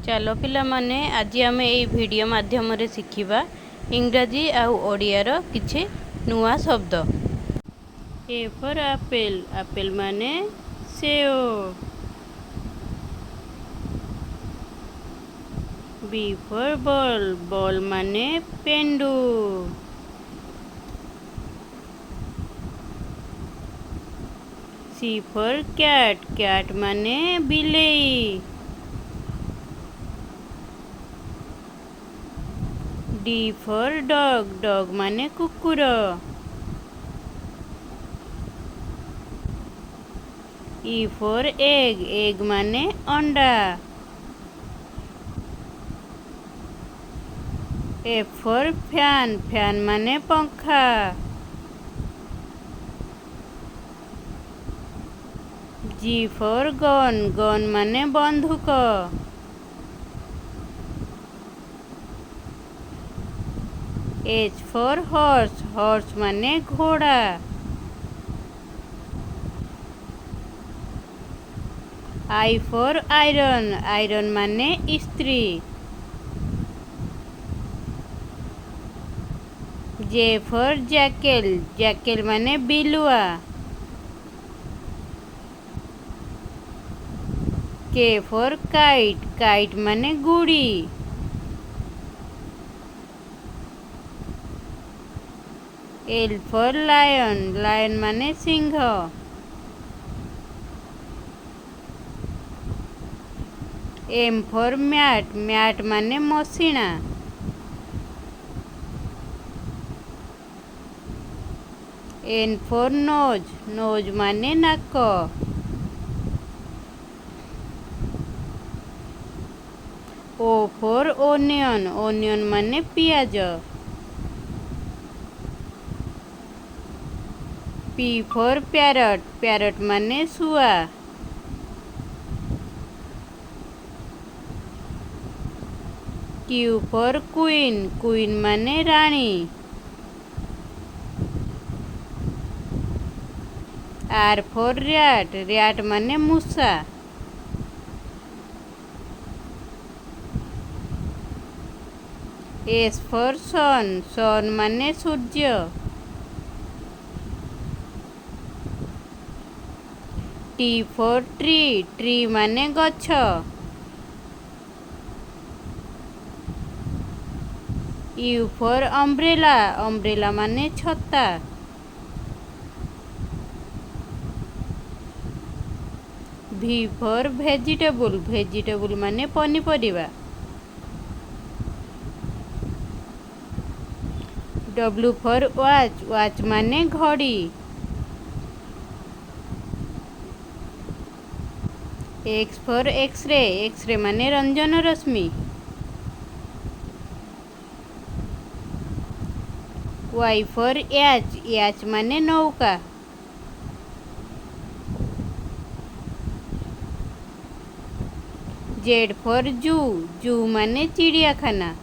चलो पिला माने आज आम ये वीडियो माध्यम रे शिखिबा इंग्राजी आउ ओडियार किछि नुआ शब्द। ए फॉर एप्पल, एप्पल माने सेव। बी फॉर बॉल, बॉल माने पेंडू। सी फॉर कैट, कैट माने बिलेई। डी फॉर डॉग, डॉग माने कुकुर। ई फॉर एग, एग माने अंडा। एफ फॉर फैन, फैन माने पंखा। जी फॉर गन, गन माने बंदूक। एच फॉर हॉर्स, हॉर्स माने घोड़ा। आई फॉर आयरन, आयरन माने इस्त्री। जे फॉर जैकेल, जैकेल माने बिलुआ। के फॉर काइट, काइट माने गुड़ी। एल फॉर लायन, लायन माने सिंह। एम फॉर मैट, मैट माने मसिणा। एन फॉर नोज, नोज माने नाक। ओ फॉर ओनियन, ओनियन माने पियाज। पी फॉर पैरट, पैरट माने शुआ। क्यू फॉर क्वीन, क्वीन माने रानी। आर फॉर रैट, रैट माने मूसा। एस फॉर सन, सन माने सूर्य। टी फॉर ट्री, ट्री माने गछ। यू फॉर अम्ब्रेला, अम्ब्रेला माने छता। भी फॉर वेजिटेबल, वेजिटेबल माने पनीपरिबा। डब्ल्यू फॉर वॉच, वॉच माने घड़ी। एक्स फॉर एक्सरे, एक्सरे माने रंजन रश्मि। वाई फॉर एच, एच माने नौका। जेड फॉर जू, जू माने चिड़ियाखाना।